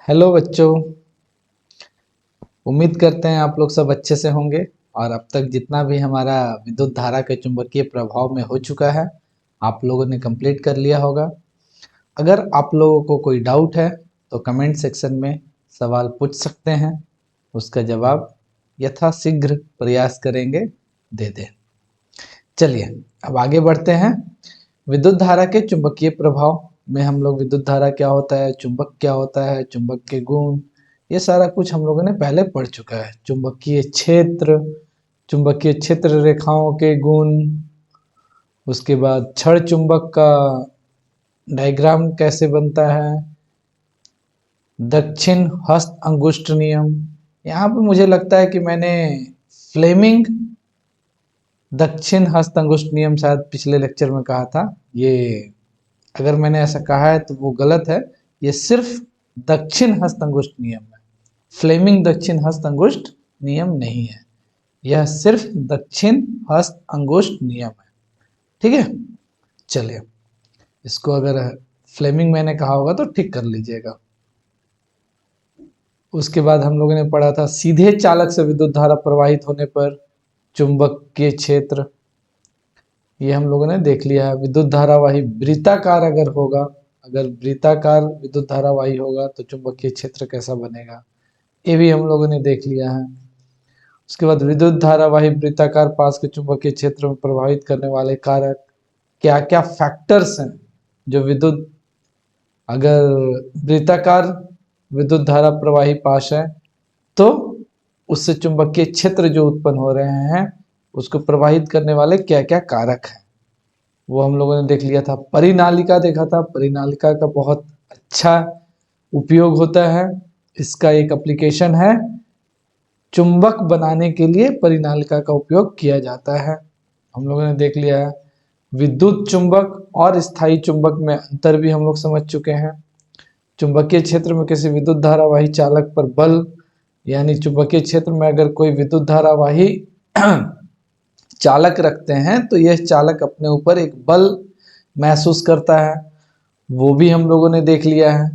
Hello बच्चों। उम्मीद करते हैं आप लोग सब अच्छे से होंगे और अब तक जितना भी हमारा विद्युत धारा के चुंबकीय प्रभाव में हो चुका है आप लोगों ने कंप्लीट कर लिया होगा। अगर आप लोगों को कोई डाउट है तो कमेंट सेक्शन में सवाल पूछ सकते हैं, उसका जवाब यथाशीघ्र प्रयास करेंगे दे दें। चलिए अब आगे बढ़ते हैं। विद्युत धारा के चुंबकीय प्रभाव में हम लोग विद्युत धारा क्या होता है, चुंबक क्या होता है, चुंबक के गुण, ये सारा कुछ हम लोगों ने पहले पढ़ चुका है। चुंबकीय क्षेत्र रेखाओं के गुण, उसके बाद छड़ चुंबक का डायग्राम कैसे बनता है, दक्षिण हस्त अंगुष्ठ नियम। यहाँ पे मुझे लगता है कि मैंने फ्लेमिंग दक्षिण हस्त अंगुष्ठ नियम शायद पिछले लेक्चर में कहा था। ये अगर मैंने ऐसा कहा है तो वो गलत है। ये सिर्फ दक्षिण हस्त अंगुष्ठ नियम है, फ्लेमिंग दक्षिण हस्त अंगुष्ठ नियम नहीं है, यह सिर्फ दक्षिण हस्त अंगुष्ठ नियम है। ठीक है, चलिए इसको अगर फ्लेमिंग मैंने कहा होगा तो ठीक कर लीजिएगा। उसके बाद हम लोगों ने पढ़ा था सीधे चालक से विद्युत धारा प्रवाहित होने पर चुंबकीय क्षेत्र, ये हम लोगों ने देख लिया है। विद्युत धारावाही वृत्ताकार अगर होगा, अगर वृत्ताकार विद्युत धारावाही होगा तो चुंबकीय क्षेत्र कैसा बनेगा, ये भी हम लोगों ने देख लिया है। उसके बाद विद्युत धारावाही वृत्ताकार पास के चुंबकीय क्षेत्र में प्रभावित करने वाले कारक क्या क्या फैक्टर्स हैं। जो विद्युत अगर वृत्ताकार विद्युत धारा प्रवाही पास है तो उससे चुंबकीय क्षेत्र जो उत्पन्न हो रहे हैं उसको प्रवाहित करने वाले क्या क्या कारक हैं वो हम लोगों ने देख लिया था। परिनालिका देखा था, परिनालिका का बहुत अच्छा उपयोग होता है। इसका एक एप्लीकेशन है, चुंबक बनाने के लिए परिनालिका का उपयोग किया जाता है, हम लोगों ने देख लिया है। विद्युत चुंबक और स्थायी चुंबक में अंतर भी हम लोग समझ चुके हैं। चुंबकीय क्षेत्र में किसी विद्युत धारावाही चालक पर बल, यानी चुंबकीय क्षेत्र में अगर कोई विद्युत धारावाही चालक रखते हैं तो यह चालक अपने ऊपर एक बल महसूस करता है, वो भी हम लोगों ने देख लिया है।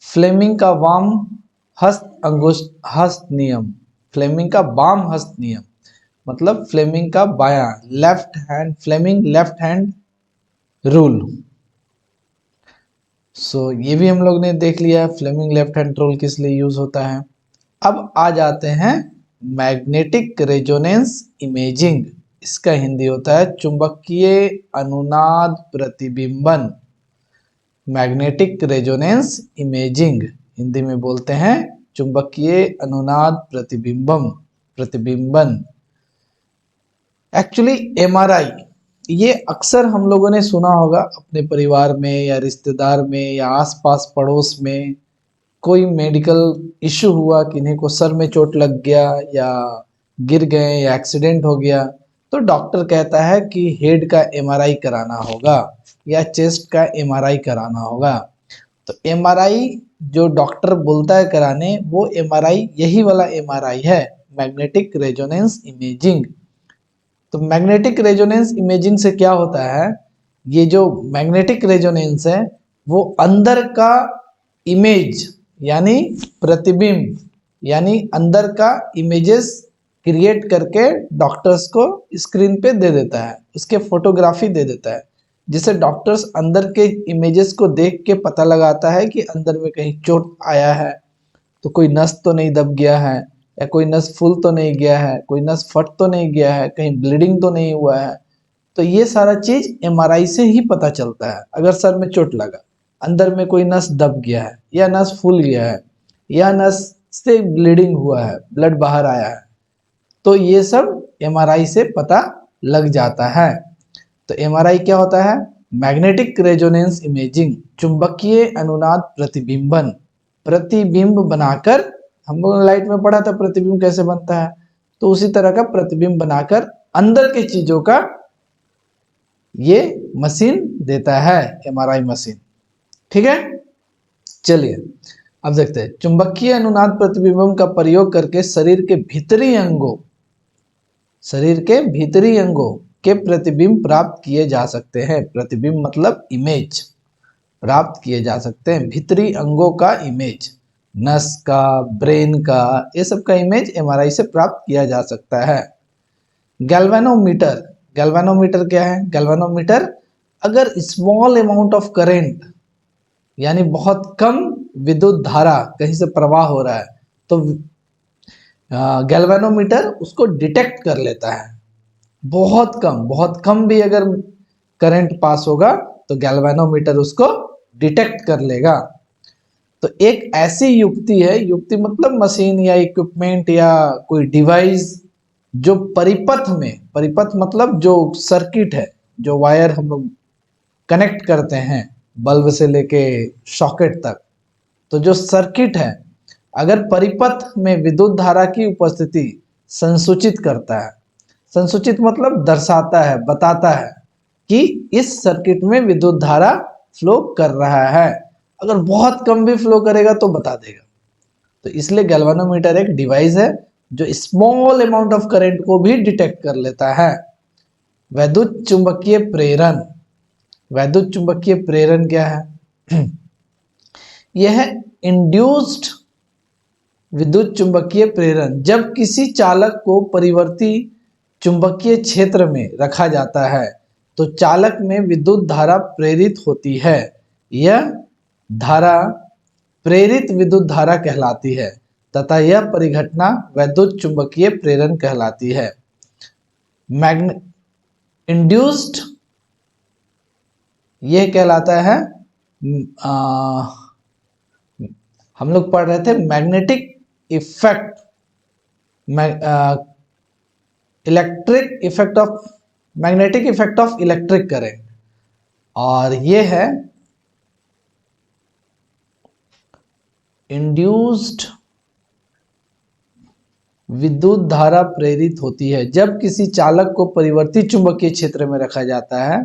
फ्लेमिंग का वाम हस्त अंगुष्ठ हस्त नियम, फ्लेमिंग का वाम हस्त नियम मतलब फ्लेमिंग का बायां, left hand, Fleming left hand rule. ये भी हम लोग ने देख लिया है, फ्लेमिंग लेफ्ट हैंड रूल किस लिए यूज होता है। अब आ जाते हैं मैग्नेटिक रेजोनेंस इमेजिंग, इसका हिंदी होता है चुंबकीय अनुनाद प्रतिबिंबन। मैग्नेटिक रेजोनेंस इमेजिंग हिंदी में बोलते हैं चुंबकीय अनुनाद प्रतिबिंबन। एक्चुअली एमआरआई, ये अक्सर हम लोगों ने सुना होगा अपने परिवार में या रिश्तेदार में या आसपास पड़ोस में। कोई मेडिकल इशू हुआ, किन्हीं को सर में चोट लग गया या गिर गए या एक्सीडेंट हो गया तो डॉक्टर कहता है कि हेड का एमआरआई कराना होगा या चेस्ट का एमआरआई कराना होगा। तो एमआरआई जो डॉक्टर बोलता है कराने, वो एमआरआई यही वाला एमआरआई है, मैग्नेटिक रेजोनेंस इमेजिंग। तो मैग्नेटिक रेजोनेंस इमेजिंग से क्या होता है, ये जो मैग्नेटिक रेजोनेंस है वो अंदर का इमेज यानी प्रतिबिंब, यानी अंदर का इमेजेस क्रिएट करके डॉक्टर्स को स्क्रीन पे दे देता है, उसके फोटोग्राफी दे देता है, जिसे डॉक्टर्स अंदर के इमेजेस को देख के पता लगाता है कि अंदर में कहीं चोट आया है तो कोई नस तो नहीं दब गया है, या कोई नस फूल तो नहीं गया है, कोई नस फट तो नहीं गया है, कहीं ब्लीडिंग तो नहीं हुआ है। तो ये सारा चीज एमआरआई से ही पता चलता है। अगर सर में चोट लगा, अंदर में कोई नस दब गया है या नस फूल गया है या नस से ब्लीडिंग हुआ है, ब्लड बाहर आया है, तो ये सब एमआरआई से पता लग जाता है। तो एमआरआई क्या होता है, मैग्नेटिक रेजोनेंस इमेजिंग, चुंबकीय अनुनाद प्रतिबिंबन, प्रतिबिंब बनाकर, हम लोगों ने लाइट में पढ़ा था प्रतिबिंब कैसे बनता है, तो उसी तरह का प्रतिबिंब बनाकर अंदर के चीजों का ये मशीन देता है, एमआरआई मशीन। ठीक है, चलिए अब देखते हैं चुंबकीय अनुनाद प्रतिबिंब का प्रयोग करके शरीर के भीतरी अंगों के प्रतिबिंब प्राप्त किए जा सकते हैं। प्रतिबिंब मतलब इमेज। प्राप्त किए जा सकते हैं। भीतरी अंगों का इमेज, नस का, ब्रेन का, ये सब का इमेज एमआरआई से प्राप्त किया जा सकता है। गैल्वेनोमीटर, गैल्वेनोमीटर क्या है? गैल्वेनोमीटर अगर स्मॉल अमाउंट ऑफ करेंट यानी बहुत कम विद्युत धारा कहीं से प्रवाह हो रहा है तो गैल्वेनोमीटर उसको डिटेक्ट कर लेता है। बहुत कम भी अगर करंट पास होगा तो गैल्वेनोमीटर उसको डिटेक्ट कर लेगा। तो एक ऐसी युक्ति है, युक्ति मतलब मशीन या इक्विपमेंट या कोई डिवाइस जो परिपथ में, परिपथ मतलब जो सर्किट है, जो वायर हम लोग कनेक्ट करते हैं बल्ब से लेके सॉकेट तक, तो जो सर्किट है अगर परिपथ में विद्युत धारा की उपस्थिति संसूचित करता है, संसूचित मतलब दर्शाता है, बताता है कि इस सर्किट में विद्युत धारा फ्लो कर रहा है। अगर बहुत कम भी फ्लो करेगा तो बता देगा। तो इसलिए गैल्वेनोमीटर एक डिवाइस है जो स्मॉल अमाउंट ऑफ करंट को भी डिटेक्ट कर लेता है। वैद्युत चुंबकीय प्रेरण, वैद्युत चुंबकीय प्रेरण क्या है? यह है इंड्यूस्ड विद्युत चुंबकीय प्रेरण। जब किसी चालक को परिवर्ती चुंबकीय क्षेत्र में रखा जाता है तो चालक में विद्युत धारा प्रेरित होती है। यह धारा प्रेरित विद्युत धारा कहलाती है तथा यह परिघटना वैद्युत चुंबकीय प्रेरण कहलाती है। इंड्यूस्ड यह कहलाता है, हम लोग पढ़ रहे थे magnetic effect, electric effect of, magnetic effect of electric current, और ये है इंड्यूस्ड विद्युत धारा प्रेरित होती है। जब किसी चालक को परिवर्ती चुंबकीय क्षेत्र में रखा जाता है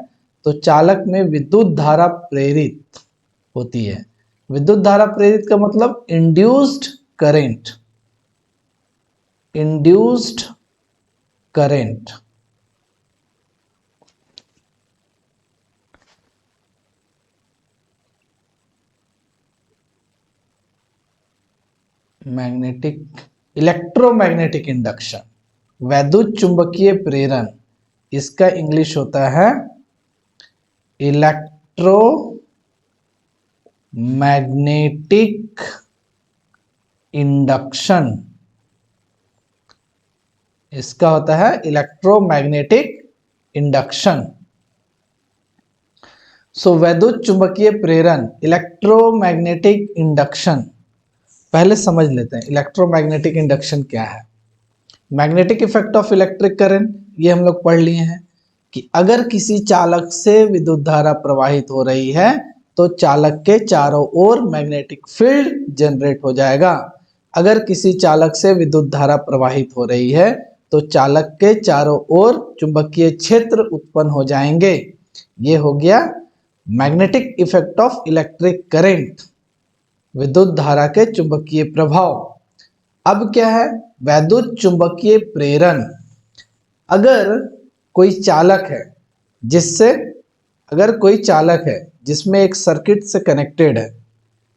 तो चालक में विद्युत धारा प्रेरित होती है। विद्युत धारा प्रेरित का मतलब induced current, induced current. Magnetic, electromagnetic induction, वैद्युत चुंबकीय प्रेरण, इसका इंग्लिश होता है इलेक्ट्रो मैग्नेटिक इंडक्शन। इसका होता है इलेक्ट्रोमैग्नेटिक इंडक्शन। सो वैद्युत चुंबकीय प्रेरण, इलेक्ट्रोमैग्नेटिक इंडक्शन। पहले समझ लेते हैं इलेक्ट्रोमैग्नेटिक इंडक्शन क्या है। Magnetic effect of electric current, ये हम लोग पढ़ लिए हैं कि अगर किसी चालक से विद्युत धारा प्रवाहित हो रही है तो चालक के चारों ओर मैग्नेटिक फील्ड जनरेट हो जाएगा। अगर किसी चालक से विद्युत धारा प्रवाहित हो रही है तो चालक के चारों ओर चुंबकीय क्षेत्र उत्पन्न हो जाएंगे। ये हो गया magnetic effect of electric current, विद्युत धारा के चुंबकीय प्रभाव। अब क्या है? वैद्युत चुंबकीय प्रेरण। अगर कोई चालक है जिससे, अगर कोई चालक है जिसमें एक सर्किट से कनेक्टेड है,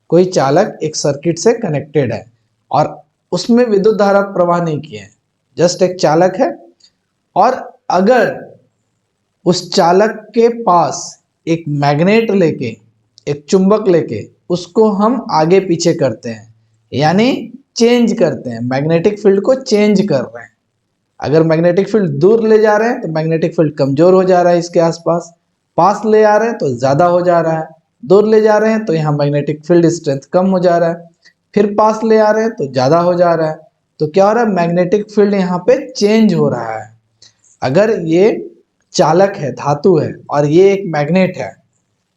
कोई चालक एक सर्किट से कनेक्टेड है और उसमें विद्युत धारा प्रवाह नहीं किए हैं, जस्ट एक चालक है, और अगर उस चालक के पास एक मैग्नेट लेके, एक चुंबक लेके उसको हम आगे पीछे करते हैं, यानी चेंज करते हैं, मैग्नेटिक फील्ड को चेंज कर रहे हैं। अगर मैग्नेटिक फील्ड दूर ले जा रहे हैं तो मैग्नेटिक फील्ड कमजोर हो जा रहा है इसके आसपास, पास ले आ रहे हैं तो ज़्यादा हो जा रहा है, दूर ले जा रहे हैं तो यहाँ मैग्नेटिक फील्ड स्ट्रेंथ कम हो जा रहा है, फिर पास ले आ रहे हैं तो ज़्यादा हो जा रहा है। तो क्या हो रहा है? मैग्नेटिक फील्ड यहाँ पे चेंज हो रहा है। अगर ये चालक है, धातु है, और ये एक मैग्नेट है,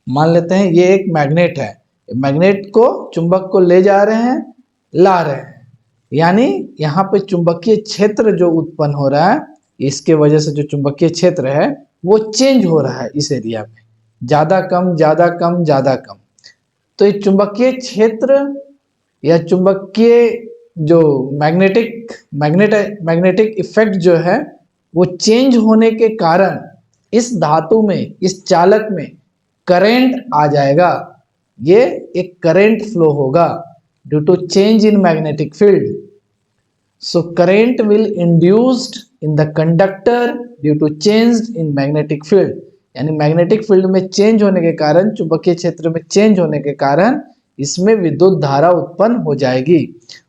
मान लेते हैं ये एक मैग्नेट है, मैग्नेट को चुंबक को ले जा रहे हैं, ला रहे हैं, यानी यहाँ पे चुंबकीय क्षेत्र जो उत्पन्न हो रहा है, इसके वजह से जो चुंबकीय क्षेत्र है वो चेंज हो रहा है इस एरिया में, ज़्यादा कम ज़्यादा कम ज़्यादा कम। तो ये चुंबकीय क्षेत्र या चुंबकीय जो मैग्नेटिक इफेक्ट जो है वो चेंज होने के कारण इस धातु में, इस चालक में करंट आ जाएगा। ये एक करंट फ्लो होगा due to change in magnetic field. So current will induced in the conductor due to change in magnetic field, यानी मैग्नेटिक फील्ड में चेंज होने के कारण, चुंबकीय क्षेत्र में चेंज होने के कारण इसमें विद्युत धारा उत्पन्न हो जाएगी।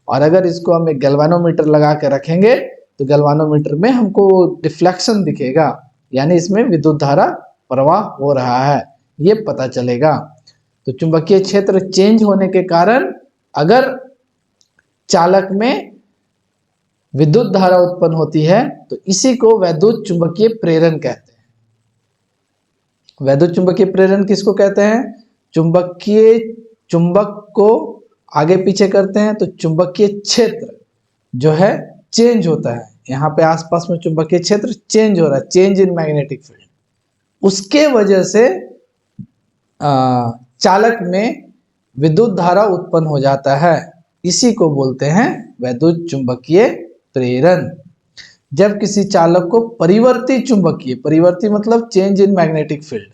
और अगर इसको हम एक गैल्वानोमीटर लगा के रखेंगे तो गैल्वानोमीटर में हमको डिफ्लेक्शन दिखेगा, यानी इसमें विद्युत धारा प्रवाह हो रहा है, ये पता चलेगा। तो चुंबकीय क्षेत्र चेंज होने के कारण अगर चालक में विद्युत धारा उत्पन्न होती है तो इसी को वैद्युत चुंबकीय प्रेरण कहते हैं। वैद्युत चुंबकीय प्रेरण किसको कहते हैं? चुंबक को आगे पीछे करते हैं तो चुंबकीय क्षेत्र जो है चेंज होता है, यहाँ पे आसपास में चुंबकीय क्षेत्र चेंज हो रहा है, चेंज इन मैग्नेटिक फील्ड, उसके वजह से चालक में विद्युत धारा उत्पन्न हो जाता है, इसी को बोलते हैं वैद्युत चुंबकीय प्रेरण। जब किसी चालक को परिवर्ती चुंबकीय, परिवर्ती मतलब चेंज इन मैग्नेटिक फील्ड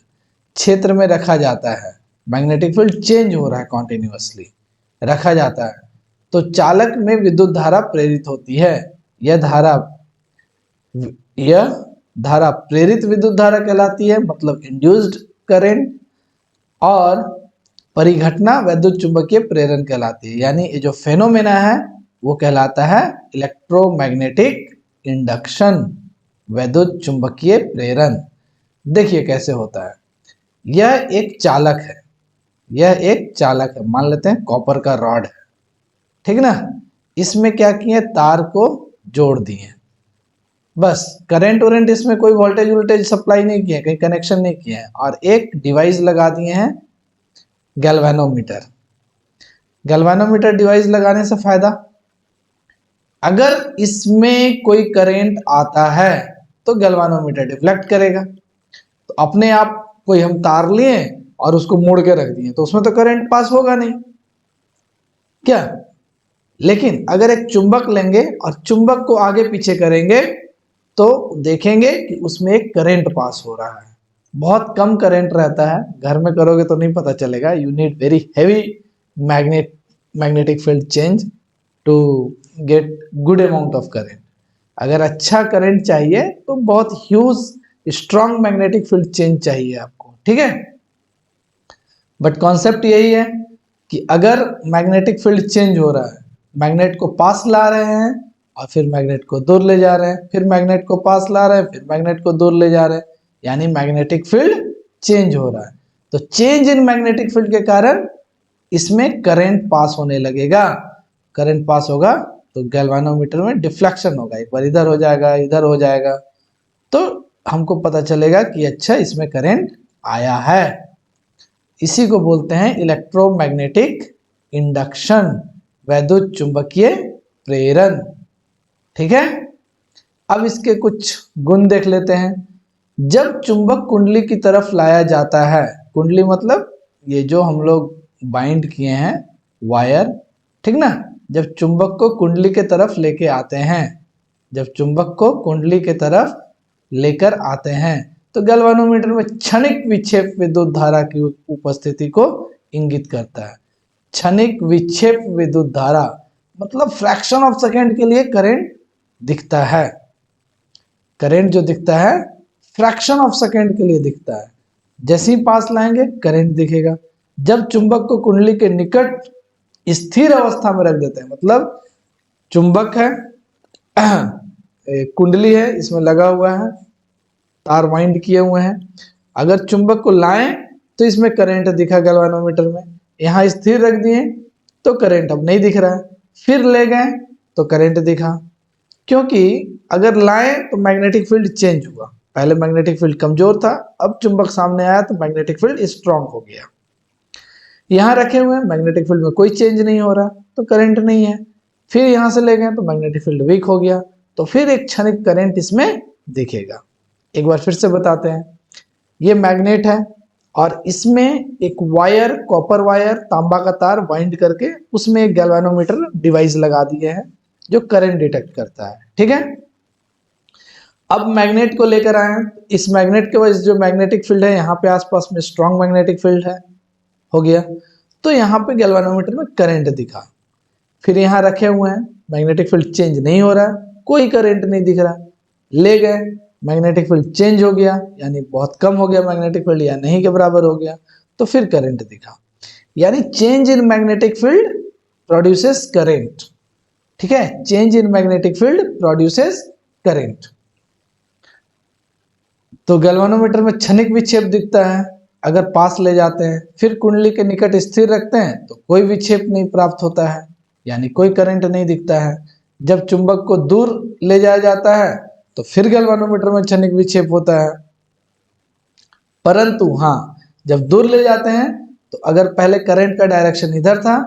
क्षेत्र में रखा जाता है, मैग्नेटिक फील्ड चेंज हो रहा है कॉन्टिन्यूअसली, रखा जाता है, तो चालक में विद्युत धारा प्रेरित होती है। यह धारा प्रेरित विद्युत धारा कहलाती है, मतलब इंड्यूस्ड करंट, और परिघटना वैद्युत चुंबकीय प्रेरण कहलाती है। यानी ये जो फेनोमेना है वो कहलाता है इलेक्ट्रोमैग्नेटिक इंडक्शन, वैद्युत चुंबकीय प्रेरण। देखिए कैसे होता है। यह एक चालक है, यह एक चालक है, मान लेते हैं कॉपर का रॉड है, ठीक ना। इसमें क्या किए, तार को जोड़ दिए, बस करंट वरेंट इसमें कोई वोल्टेज वोल्टेज सप्लाई नहीं किया, कहीं कनेक्शन नहीं किया है, और एक डिवाइस लगा दिए हैं गैल्वेनोमीटर। गैल्वेनोमीटर डिवाइस लगाने से फायदा, अगर इसमें कोई करंट आता है तो गैल्वेनोमीटर डिफ्लेक्ट करेगा। तो अपने आप कोई हम तार लिए और उसको मोड़ के रख दिए तो उसमें तो करंट पास होगा नहीं क्या। लेकिन अगर एक चुंबक लेंगे और चुंबक को आगे पीछे करेंगे तो देखेंगे कि उसमें एक करंट पास हो रहा है। बहुत कम करंट रहता है, घर में करोगे तो नहीं पता चलेगा, you need very heavy magnetic field change to get good amount of current. अगर अच्छा करंट चाहिए तो बहुत huge strong magnetic field change चाहिए आपको, ठीक है। बट कॉन्सेप्ट यही है कि अगर मैग्नेटिक फील्ड चेंज हो रहा है, मैग्नेट को पास ला रहे हैं और फिर मैग्नेट को दूर ले जा रहे हैं, फिर मैग्नेट को पास ला रहे हैं, फिर मैग्नेट को दूर ले जा रहे हैं, यानी मैग्नेटिक फील्ड चेंज हो रहा है। तो चेंज इन मैग्नेटिक फील्ड के कारण इसमें करंट पास होने लगेगा। करंट पास होगा तो गैल्वेनोमीटर में डिफ्लेक्शन होगा, एक बार इधर हो जाएगा, इधर हो जाएगा, तो हमको पता चलेगा कि अच्छा इसमें करंट आया है। इसी को बोलते हैं इलेक्ट्रोमैग्नेटिक इंडक्शन, वैद्युत चुंबकीय प्रेरण, ठीक है। अब इसके कुछ गुण देख लेते हैं। जब चुंबक कुंडली की तरफ लाया जाता है, कुंडली मतलब ये जो हम लोग बाइंड किए हैं वायर, ठीक ना, जब चुंबक को कुंडली के तरफ लेके आते हैं, जब चुंबक को कुंडली के तरफ लेकर आते हैं तो गैल्वेनोमीटर में क्षणिक विक्षेप विद्युत धारा की उपस्थिति को इंगित करता है। क्षणिक विक्षेप विद्युत धारा मतलब फ्रैक्शन ऑफ सेकेंड के लिए करंट दिखता है। करंट जो दिखता है फ्रैक्शन ऑफ सेकेंड के लिए दिखता है, जैसे ही पास लाएंगे करंट दिखेगा। जब चुंबक को कुंडली के निकट स्थिर अवस्था में रख देते हैं, मतलब चुंबक है, कुंडली है, इसमें लगा हुआ है, तार वाइंड किए हुए हैं, अगर चुंबक को लाएं तो इसमें करंट दिखा गैल्वेनोमीटर में, यहाँ स्थिर रख दिए तो करंट अब नहीं दिख रहा है, फिर ले गए तो करंट दिखा। क्योंकि अगर लाएं तो मैग्नेटिक फील्ड चेंज हुआ, पहले मैग्नेटिक फील्ड कमजोर था, अब चुंबक सामने आया तो मैग्नेटिक फील्ड स्ट्रांग हो गया। यहाँ रखे हुए मैग्नेटिक फील्ड में कोई चेंज नहीं हो रहा तो करंट नहीं है, फिर यहाँ से ले गए तो मैग्नेटिक फील्ड वीक हो गया, तो फिर एक क्षणिक करंट इसमें दिखेगा। एक बार फिर से बताते हैं, ये मैग्नेट है और इसमें एक वायर, कॉपर वायर, तांबा का तार वाइंड करके उसमें एक गैल्वेनोमीटर डिवाइस लगा दिए हैं जो करंट डिटेक्ट करता है, ठीक है। अब मैग्नेट को लेकर आए, इस मैग्नेट के वजह से जो मैग्नेटिक फील्ड है यहाँ पे आसपास में स्ट्रॉन्ग मैग्नेटिक फील्ड है, हो गया। तो यहाँ पे गैल्वेनोमीटर में करंट दिखा। फिर यहाँ रखे हुए हैं, मैग्नेटिक फील्ड चेंज नहीं हो रहा, कोई करंट नहीं दिख रहा, ले गए, मैग्नेटिक फील्ड चेंज हो गया, यानी बहुत कम हो गया मैग्नेटिक फील्ड या नहीं के बराबर हो गया, तो फिर करंट दिखा। यानी change in magnetic field produces current. ठीक है, change in magnetic field produces current. तो गैल्वेनोमीटर में क्षणिक विक्षेप दिखता है, अगर पास ले जाते हैं फिर कुंडली के निकट स्थिर रखते हैं तो कोई विक्षेप नहीं प्राप्त होता है, यानी कोई करंट नहीं दिखता है। जब चुंबक को दूर ले जाया जाता है तो फिर गैल्वेनोमीटर में क्षणिक विक्षेप होता है। परंतु हाँ, जब दूर ले जाते हैं तो अगर पहले करंट का डायरेक्शन इधर था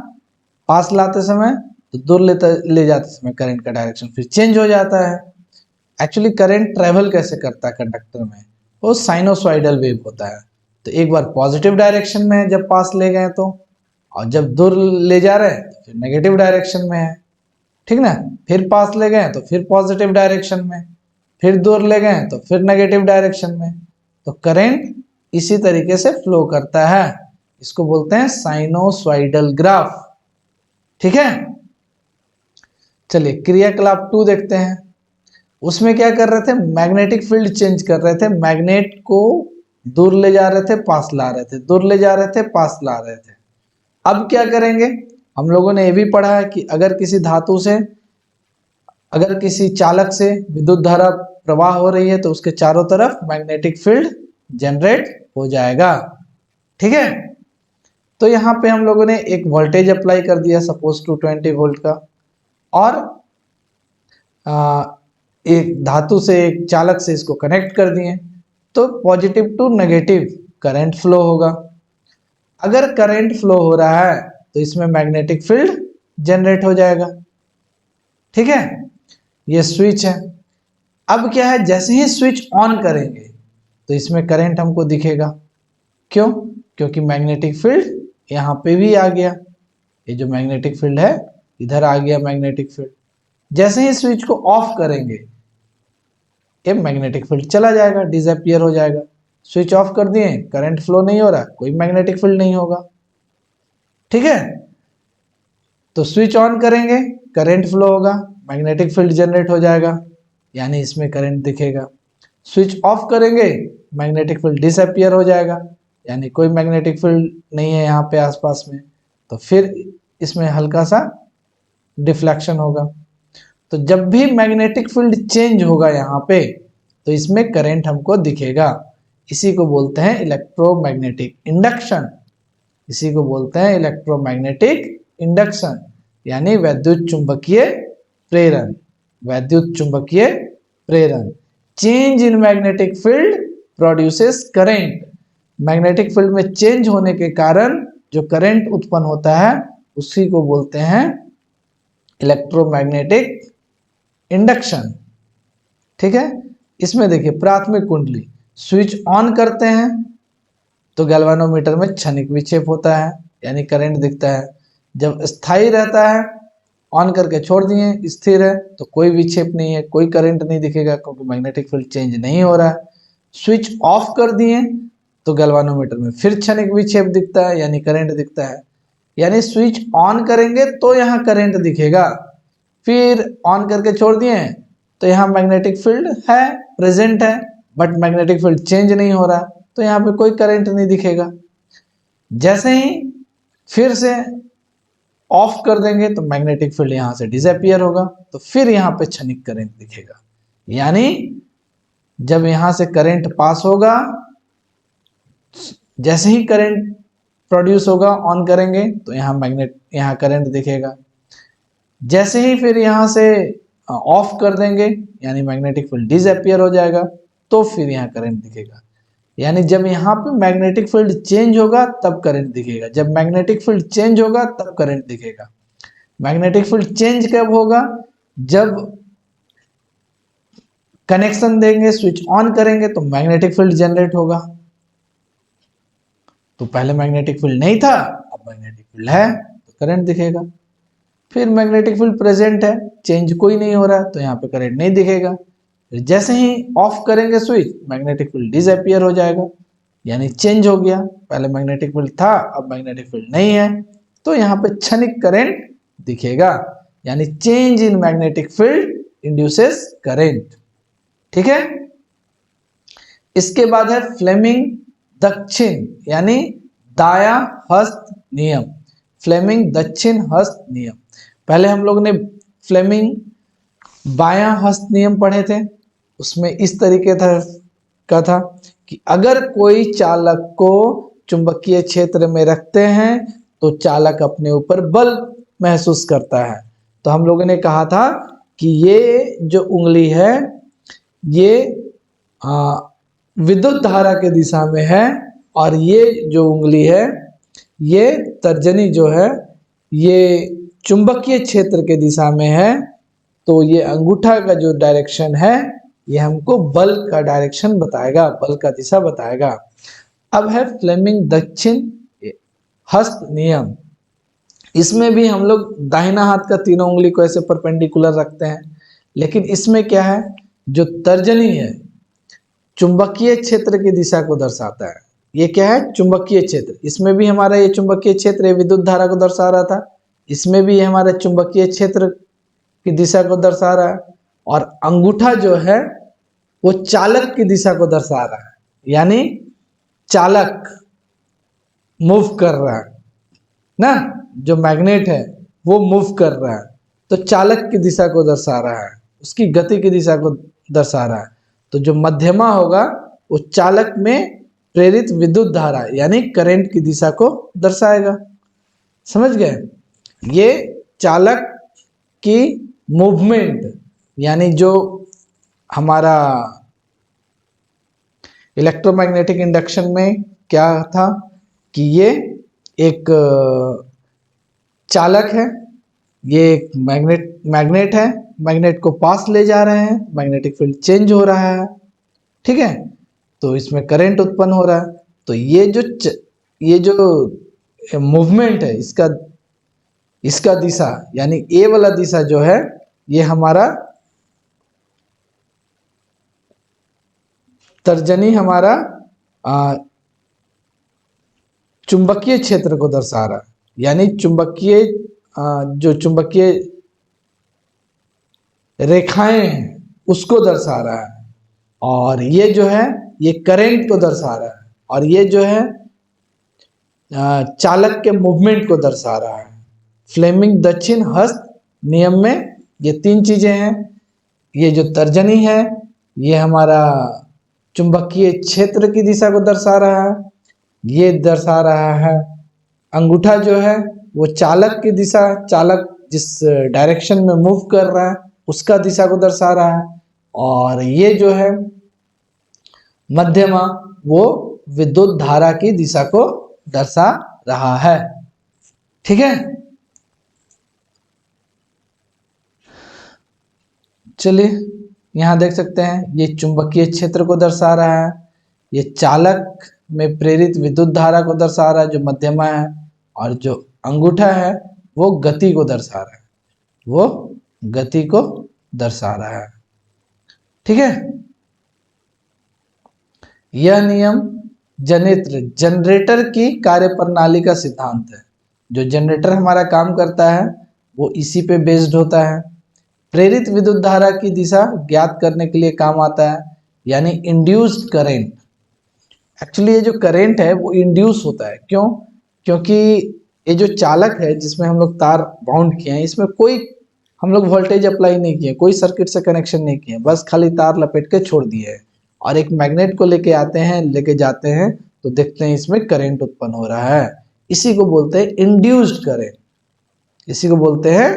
पास लाते समय, तो दूर ले जाते समय करंट का डायरेक्शन फिर चेंज हो जाता है। एक्चुअली करंट ट्रेवल कैसे करता है कंडक्टर में, वो साइनोसॉइडल वेव होता है। तो एक बार पॉजिटिव डायरेक्शन में है जब पास ले गए तो, और जब दूर ले जा रहे हैं तो फिर नेगेटिव डायरेक्शन में है। ठीक ना, फिर पास ले गए तो फिर पॉजिटिव डायरेक्शन में, फिर दूर ले गए तो फिर नेगेटिव डायरेक्शन में। तो करंट इसी तरीके से फ्लो करता है, इसको बोलते हैं साइनोसॉइडल ग्राफ। ठीक है, चलिए क्रियाकलाप 2 देखते हैं। उसमें क्या कर रहे थे, मैग्नेटिक फील्ड चेंज कर रहे थे, मैग्नेट को दूर ले जा रहे थे पास ला रहे थे, दूर ले जा रहे थे पास ला रहे थे। अब क्या करेंगे, हम लोगों ने ये भी पढ़ा है कि अगर किसी धातु से, अगर किसी चालक से विद्युत धारा प्रवाह हो रही है तो उसके चारों तरफ मैग्नेटिक फील्ड जनरेट हो जाएगा। ठीक है, तो यहाँ पे हम लोगों ने एक वोल्टेज अप्लाई कर दिया, सपोज 220 वोल्ट का, और एक धातु से, एक चालक से इसको कनेक्ट कर दिए, तो positive to negative current flow होगा। अगर करंट फ्लो हो रहा है तो इसमें मैग्नेटिक फील्ड जनरेट हो जाएगा। ठीक है, ये स्विच है। अब क्या है, जैसे ही स्विच ऑन करेंगे तो इसमें करंट हमको दिखेगा। क्यों? क्योंकि मैग्नेटिक फील्ड यहाँ पे भी आ गया, ये जो मैग्नेटिक फील्ड है इधर आ गया मैग्नेटिक फील्ड। जैसे ही स्विच को ऑफ करेंगे ये मैग्नेटिक फील्ड चला जाएगा, डिसअपियर हो जाएगा। स्विच ऑफ कर दिए, करंट फ्लो नहीं हो रहा, कोई मैग्नेटिक फील्ड नहीं होगा। ठीक है, तो स्विच ऑन करेंगे करंट फ्लो होगा, मैग्नेटिक फील्ड जनरेट हो जाएगा, यानी इसमें करंट दिखेगा। स्विच ऑफ करेंगे मैग्नेटिक फील्ड डिसअपियर हो जाएगा, यानी कोई मैग्नेटिक फील्ड नहीं है यहाँ पे आसपास में, तो फिर इसमें हल्का सा डिफ्लेक्शन होगा। तो जब भी मैग्नेटिक फील्ड चेंज होगा यहाँ पे तो इसमें करंट हमको दिखेगा। इसी को बोलते हैं इलेक्ट्रोमैग्नेटिक इंडक्शन। इसी को बोलते हैं इलेक्ट्रोमैग्नेटिक इंडक्शन, यानी वैद्युत चुंबकीय प्रेरण। वैद्युत चुंबकीय प्रेरण, change in magnetic field produces current. Magnetic field में चेंज होने के कारण जो करंट उत्पन्न होता है उसी को बोलते हैं इलेक्ट्रोमैग्नेटिक इंडक्शन। ठीक है, इसमें देखिए प्राथमिक कुंडली, स्विच ऑन करते हैं तो गैल्वेनोमीटर में क्षणिक विक्षेप होता है, यानी करंट दिखता है। जब स्थायी रहता है, ऑन करके छोड़ दिए, स्थिर है, तो कोई विक्षेप नहीं है, कोई करंट नहीं दिखेगा क्योंकि मैग्नेटिक फील्ड चेंज नहीं हो रहा है। स्विच ऑफ कर दिए तो गैल्वेनोमीटर में फिर क्षणिक विक्षेप दिखता है, यानी करंट दिखता है। यानी स्विच ऑन करेंगे तो यहाँ करंट दिखेगा, फिर ऑन करके छोड़ दिए तो यहाँ मैग्नेटिक फील्ड है, प्रेजेंट है, बट मैग्नेटिक फील्ड चेंज नहीं हो रहा, तो यहाँ पे कोई करंट नहीं दिखेगा। जैसे ही फिर से ऑफ कर देंगे तो मैग्नेटिक फील्ड यहाँ से डिसअपियर होगा, तो फिर यहाँ पे क्षणिक करंट दिखेगा। यानी जब यहाँ से करंट पास होगा, जैसे ही करंट प्रोड्यूस होगा ऑन करेंगे तो यहाँ करंट दिखेगा। जैसे ही फिर यहाँ से ऑफ कर देंगे यानी मैग्नेटिक फील्ड डिसअपियर हो जाएगा, तो फिर यहाँ करंट दिखेगा। यानी जब यहाँ पे मैग्नेटिक फील्ड चेंज होगा तब करंट दिखेगा, जब मैग्नेटिक फील्ड चेंज होगा तब करंट दिखेगा। मैग्नेटिक फील्ड चेंज कब होगा? जब कनेक्शन देंगे, स्विच ऑन करेंगे तो मैग्नेटिक फील्ड जनरेट होगा। तो पहले मैग्नेटिक फील्ड नहीं था, अब मैग्नेटिक फील्ड है तो करंट दिखेगा। फिर मैग्नेटिक फील्ड प्रेजेंट है, चेंज कोई नहीं हो रहा, तो यहाँ पे करंट नहीं दिखेगा। फिर जैसे ही ऑफ करेंगे स्विच, मैग्नेटिक फील्ड डिसअपियर हो जाएगा, यानी चेंज हो गया, पहले मैग्नेटिक फील्ड था अब मैग्नेटिक फील्ड नहीं है, तो यहाँ पे क्षणिक करंट दिखेगा, यानी change in magnetic field induces current. ठीक है। इसके बाद है फ्लेमिंग दक्षिण यानी दाया हस्त नियम। फ्लेमिंग दक्षिण हस्त नियम, पहले हम लोग ने फ्लेमिंग बायां हस्त नियम पढ़े थे, उसमें इस तरीके का था कि अगर कोई चालक को चुंबकीय क्षेत्र में रखते हैं तो चालक अपने ऊपर बल महसूस करता है। तो हम लोगों ने कहा था कि ये जो उंगली है ये विद्युत धारा के दिशा में है, और ये जो उंगली है ये तर्जनी जो है ये चुंबकीय क्षेत्र के दिशा में है। तो ये अंगूठा का जो डायरेक्शन है ये हमको बल का डायरेक्शन बताएगा, बल का दिशा बताएगा। अब है फ्लेमिंग दक्षिण हस्त नियम। इसमें भी हम लोग दाहिना हाथ का तीनों उंगली को ऐसे परपेंडिकुलर रखते हैं, लेकिन इसमें क्या है, जो तर्जनी है चुंबकीय क्षेत्र की दिशा को दर्शाता है। ये क्या है, चुंबकीय क्षेत्र। इसमें भी हमारा ये चुंबकीय क्षेत्र विद्युत धारा को दर्शा रहा था, इसमें भी हमारा चुंबकीय क्षेत्र की दिशा को दर्शा रहा है, और अंगूठा जो है वो चालक की दिशा को दर्शा रहा है, यानी चालक मूव कर रहा है ना, जो मैग्नेट है वो मूव कर रहा है, तो चालक की दिशा को दर्शा रहा है, उसकी गति की दिशा को दर्शा रहा है। तो जो मध्यमा होगा वो चालक में प्रेरित विद्युत धारा यानी करंट की दिशा को दर्शाएगा। समझ गए। ये चालक की मूवमेंट, यानी जो हमारा इलेक्ट्रोमैग्नेटिक इंडक्शन में क्या था कि ये एक चालक है, ये एक मैग्नेट है, मैग्नेट को पास ले जा रहे हैं, मैग्नेटिक फील्ड चेंज हो रहा है। ठीक है, तो इसमें करंट उत्पन्न हो रहा है। तो ये जो मूवमेंट है इसका दिशा यानी ए वाला दिशा जो है ये हमारा तर्जनी हमारा चुंबकीय क्षेत्र को दर्शा रहा है, यानी जो चुंबकीय रेखाएं हैं उसको दर्शा रहा है, और ये जो है ये करंट को दर्शा रहा है, और ये जो है चालक के मूवमेंट को दर्शा रहा है। फ्लेमिंग दक्षिण हस्त नियम में ये तीन चीजें हैं। ये जो तर्जनी है ये हमारा चुंबकीय क्षेत्र की दिशा को दर्शा रहा है, ये दर्शा रहा है अंगूठा जो है वो चालक की दिशा, चालक जिस डायरेक्शन में मूव कर रहा है उसका दिशा को दर्शा रहा है, और ये जो है मध्यमा वो विद्युत धारा की दिशा को दर्शा रहा है। ठीक है, चलिए यहां देख सकते हैं ये चुंबकीय क्षेत्र को दर्शा रहा है, ये चालक में प्रेरित विद्युत धारा को दर्शा रहा है जो मध्यमा है, और जो अंगूठा है वो गति को दर्शा रहा है, वो गति को दर्शा रहा है। ठीक है, यह नियम जनरेटर की कार्यप्रणाली का सिद्धांत है। जो जनरेटर हमारा काम करता है वो इसी पे बेस्ड होता है। प्रेरित विद्युत धारा की दिशा ज्ञात करने के लिए काम आता है, यानी इंड्यूस्ड करंट। एक्चुअली ये जो करंट है वो इंड्यूस होता है, क्यों? क्योंकि ये जो चालक है जिसमें हम लोग तार बाउंड किए हैं इसमें कोई हम लोग वोल्टेज अप्लाई नहीं किए, कोई सर्किट से कनेक्शन नहीं किए, बस खाली तार लपेट के छोड़ दिए है, और एक मैग्नेट को लेके आते हैं, लेके जाते हैं तो देखते हैं इसमें करंट उत्पन्न हो रहा है। इसी को बोलते हैं इंड्यूस्ड करंट, इसी को बोलते हैं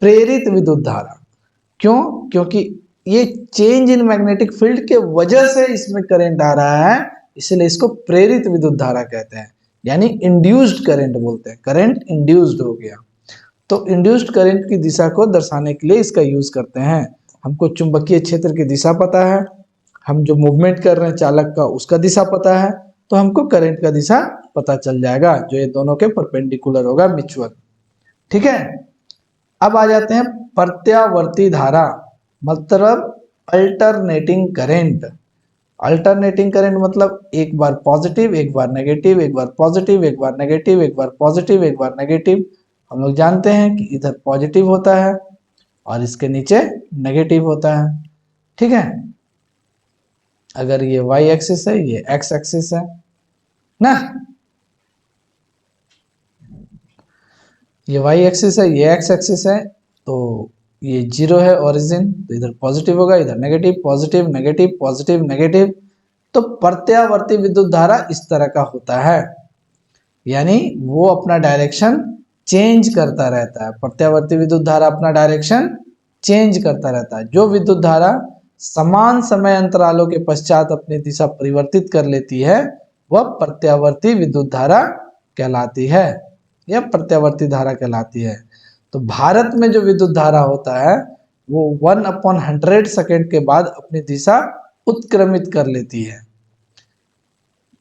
प्रेरित विद्युत धारा। क्यों? क्योंकि ये चेंज इन मैग्नेटिक फील्ड के वजह से इसमें करंट आ रहा है, इसलिए इसको प्रेरित विद्युत धारा कहते हैं, यानी इंड्यूस्ड करंट बोलते हैं। करंट इंड्यूस्ड हो गया, तो इंड्यूस्ड करंट की दिशा को दर्शाने के लिए इसका यूज करते हैं। हमको चुंबकीय क्षेत्र की दिशा पता है, हम जो मूवमेंट कर रहे हैं चालक का उसका दिशा पता है, तो हमको करंट का दिशा पता चल जाएगा, जो ये दोनों के परपेंडिकुलर होगा, म्यूचुअल। ठीक है, अब आ जाते हैं प्रत्यावर्ती धारा, मतलब अल्टरनेटिंग करंट। अल्टरनेटिंग करंट मतलब एक बार पॉजिटिव, एक बार नेगेटिव, एक बार पॉजिटिव, एक बार नेगेटिव, एक बार पॉजिटिव, एक बार नेगेटिव। हम लोग जानते हैं कि इधर पॉजिटिव होता है और इसके नीचे नेगेटिव होता है, ठीक है। अगर ये y एक्सिस है, ये x एक्सिस है ना, ये y एक्सिस है, ये x एक्सिस है, तो ये जीरो है ओरिजिन, तो इधर पॉजिटिव होगा, इधर negative, positive negative, positive negative. तो प्रत्यावर्ती विद्युत धारा इस तरह का होता है, यानी वो अपना डायरेक्शन चेंज करता रहता है। प्रत्यावर्ती विद्युत धारा अपना डायरेक्शन चेंज करता रहता है। जो विद्युत धारा समान समय अंतरालों के पश्चात अपनी दिशा परिवर्तित कर लेती है वह प्रत्यावर्ती विद्युत धारा कहलाती है, या प्रत्यावर्ती धारा कहलाती है। तो भारत में जो विद्युत धारा होता है वो 1/100 सेकेंड के बाद अपनी दिशा उत्क्रमित कर लेती है,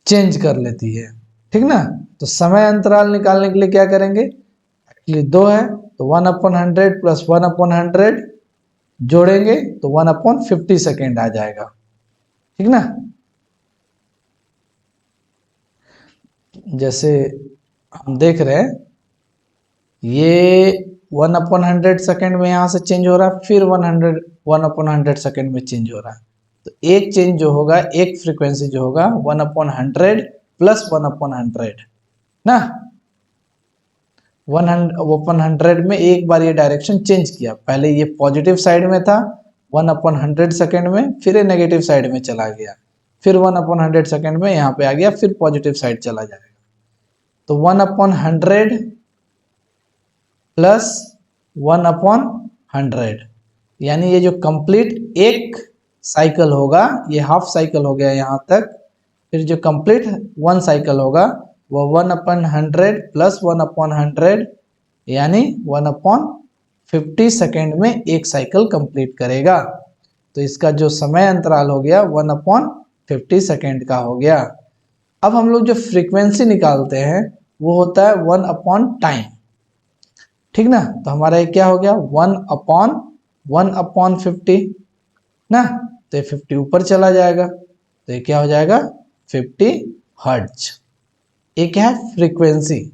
चेंज कर लेती है, ठीक ना। तो समय अंतराल निकालने के लिए क्या करेंगे, एक्चुअली 2 है तो 1/100 प्लस 1/100 जोड़ेंगे तो 1/50 सेकेंड आ जाएगा, ठीक ना। जैसे हम देख रहे हैं ये 1/100 सेकेंड में यहाँ से चेंज हो रहा है, फिर 1/100 सेकेंड में चेंज हो रहा है। तो एक चेंज जो होगा, एक फ्रीक्वेंसी जो होगा 1/100 प्लस 1/100 ना, 1/100 में एक बार ये डायरेक्शन चेंज किया। पहले ये पॉजिटिव साइड में था 1/100 सेकेंड में, फिर ये नेगेटिव साइड में चला गया, फिर 1/100 सेकेंड में यहाँ पे आ गया, फिर पॉजिटिव साइड चला जाएगा। तो 1/100 प्लस 1/100, यानी ये जो कंप्लीट एक साइकिल होगा, ये हाफ साइकिल हो गया यहाँ तक, फिर जो कंप्लीट 1 साइकिल होगा वो 1/100 प्लस 1/100 यानी 1/50 सेकेंड में एक साइकिल कंप्लीट करेगा। तो इसका जो समय अंतराल हो गया 1/50 सेकेंड का हो गया। अब हम लोग जो फ्रीक्वेंसी निकालते हैं वो होता है 1/टाइम, ठीक ना। तो हमारा ये क्या हो गया 1/1/50 ना, तो ये 50 ऊपर चला जाएगा, तो ये क्या हो जाएगा 50 हर्ट्ज। एक है फ्रीक्वेंसी।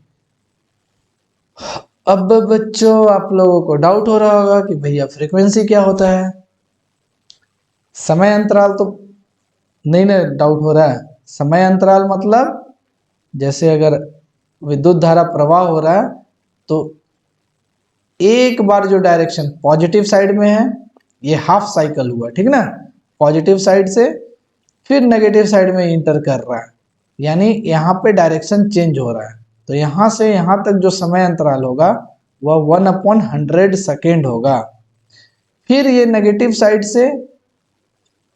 अब बच्चों आप लोगों को डाउट हो रहा होगा कि भैया फ्रीक्वेंसी क्या होता है, समय अंतराल तो नहीं ना डाउट हो रहा है। समय अंतराल मतलब जैसे अगर विद्युत धारा प्रवाह हो रहा है तो एक बार जो डायरेक्शन पॉजिटिव साइड में है ये हाफ साइकिल हुआ, ठीक ना, पॉजिटिव साइड से फिर नेगेटिव साइड में इंटर कर रहा है, यानी यहाँ पे डायरेक्शन चेंज हो रहा है। तो यहाँ से यहाँ तक जो समय अंतराल होगा वह 1/100 सेकेंड होगा। फिर ये नेगेटिव साइड से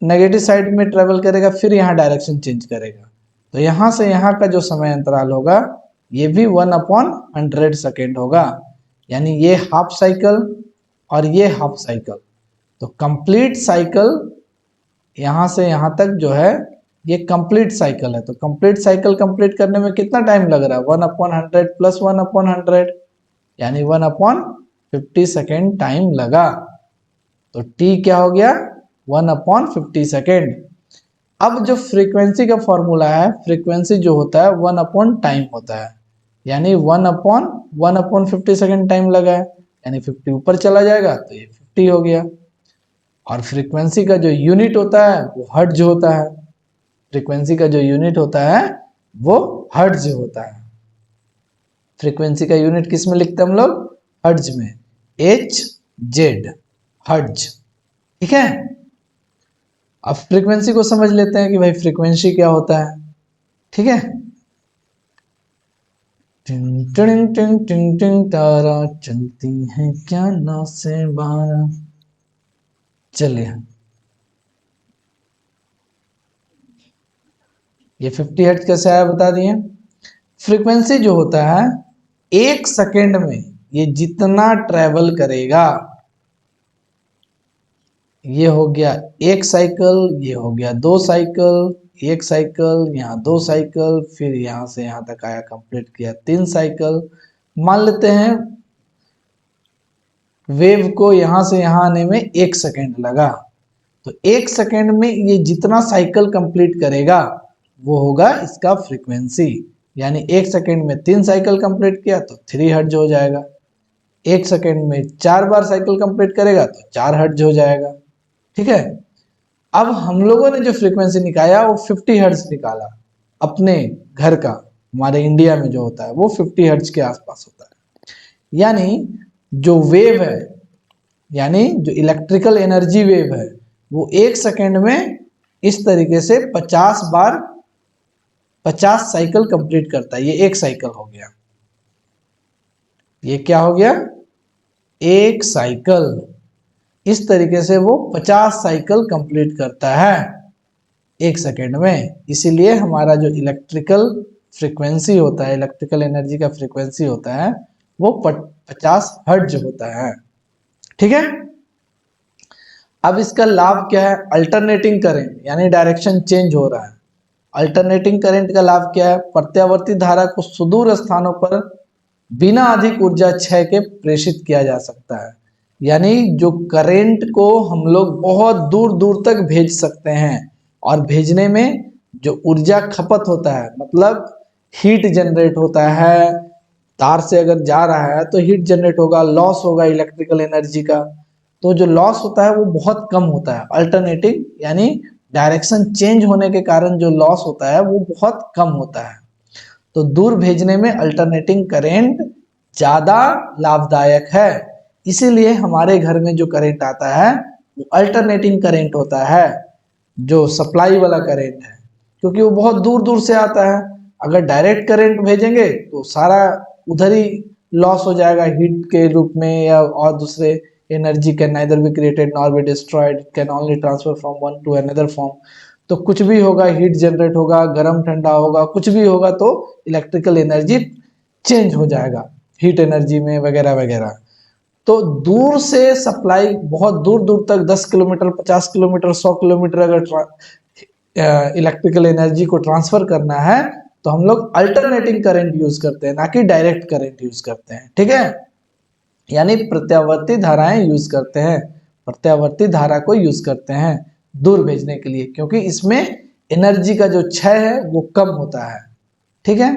नेगेटिव साइड में ट्रेवल करेगा, फिर यहाँ डायरेक्शन चेंज करेगा। तो यहाँ से यहाँ का जो समय अंतराल होगा ये भी 1/100 सेकेंड होगा, यानी ये हाफ साइकिल और ये हाफ साइकिल। तो कंप्लीट साइकिल यहाँ से यहाँ तक जो है ये कंप्लीट साइकिल है। तो कंप्लीट साइकिल कंप्लीट करने में कितना टाइम लग रहा है 1/100 प्लस 1/100 यानी 1/50 सेकेंड टाइम लगा। तो टी क्या हो गया 1/50 सेकेंड। अब जो फ्रीक्वेंसी का फॉर्मूला है, फ्रीक्वेंसी जो होता है 1/टाइम होता है, यानी 1/1/50 सेकेंड टाइम लगा है, यानी 50 ऊपर चला जाएगा तो ये 50 हो गया। और फ्रीक्वेंसी का जो यूनिट होता है वो हर्ट्ज होता है, फ्रीक्वेंसी का जो यूनिट होता है वो हर्ट्ज होता है। फ्रीक्वेंसी का यूनिट किस में लिखते हैं हम लोग, हर्ट्ज में, HZ हर्ट्ज, ठीक है। अब फ्रीक्वेंसी को समझ लेते हैं कि भाई फ्रीक्वेंसी क्या होता है, ठीक है। टिंग टिंग टिंग टिंग टिंग तारा चलती है क्या 9 से 12। चलिए ये 50 हर्ट्ज कैसे आया बता दिए। फ्रीक्वेंसी जो होता है एक सेकेंड में ये जितना ट्रेवल करेगा, ये हो गया एक साइकिल, ये हो गया 2 साइकिल, एक साइकिल, यहाँ 2 साइकिल, फिर यहाँ से यहाँ तक आया कंप्लीट किया 3 साइकिल। मान लेते हैं वेव को यहाँ से यहाँ आने में 1 सेकेंड लगा, तो 1 सेकेंड में ये जितना साइकिल कंप्लीट करेगा वो होगा इसका फ्रीक्वेंसी। यानी 1 सेकेंड में 3 साइकिल कंप्लीट किया तो 3 हर्ट्ज हो जाएगा। 1 सेकेंड में 4 बार साइकिल कंप्लीट करेगा तो 4 हर्ट्ज हो जाएगा। ठीक है। अब हम लोगों ने जो फ्रीक्वेंसी निकाला वो 50 हर्ट्ज निकाला। अपने घर का, हमारे इंडिया में जो होता है वो 50 हर्ट्ज के आसपास होता है। यानी जो वेव है, यानी जो इलेक्ट्रिकल एनर्जी वेव है, वो 1 सेकेंड में इस तरीके से 50 बार 50 साइकिल कंप्लीट करता है। ये एक साइकिल हो गया। ये क्या हो गया? एक साइकिल। इस तरीके से वो 50 साइकिल कंप्लीट करता है 1 सेकेंड में। इसीलिए हमारा जो इलेक्ट्रिकल फ्रीक्वेंसी होता है, इलेक्ट्रिकल एनर्जी का फ्रीक्वेंसी होता है, वो 50 हर्ट्ज होता है। ठीक है। अब इसका लाभ क्या है? अल्टरनेटिंग करंट, यानी डायरेक्शन चेंज हो रहा है। अल्टरनेटिंग करंट का लाभ क्या है? प्रत्यावर्ती धारा को सुदूर स्थानों पर बिना अधिक ऊर्जा क्षय के प्रेषित किया जा सकता है। यानी जो करंट को हम लोग बहुत दूर दूर तक भेज सकते हैं, और भेजने में जो ऊर्जा खपत होता है, मतलब हीट जनरेट होता है, तार से अगर जा रहा है तो हीट जनरेट होगा, लॉस होगा इलेक्ट्रिकल एनर्जी का, तो जो लॉस होता है वो बहुत कम होता है। अल्टरनेटिंग यानी डायरेक्शन चेंज होने के कारण जो लॉस होता है वो बहुत कम होता है। तो दूर भेजने में अल्टरनेटिंग करंट ज्यादा लाभदायक है। इसीलिए हमारे घर में जो करंट आता है वो अल्टरनेटिंग करंट होता है, जो सप्लाई वाला करंट है, क्योंकि वो बहुत दूर दूर से आता है। अगर डायरेक्ट करंट भेजेंगे तो सारा उधर ही लॉस हो जाएगा, हीट के रूप में या और दूसरे energy can neither be created nor be destroyed, can only transfer from one two another form. तो कुछ भी होगा, हीट जनरेट होगा, गर्म ठंडा होगा, कुछ भी होगा तो इलेक्ट्रिकल एनर्जी चेंज हो जाएगा हीट एनर्जी में वगैरह वगैरह। तो दूर से सप्लाई, बहुत दूर दूर तक 10 किलोमीटर, 50 किलोमीटर, 100 किलोमीटर अगर इलेक्ट्रिकल एनर्जी को ट्रांसफर करना है तो हम लोग अल्टरनेटिंग करंट यूज करते हैं, ना कि डायरेक्ट करंट यूज करते हैं। ठीक है। यानी प्रत्यावर्ती धाराएं यूज करते हैं, प्रत्यावर्ती धारा को यूज करते हैं दूर भेजने के लिए, क्योंकि इसमें एनर्जी का जो क्षय है वो कम होता है। ठीक है।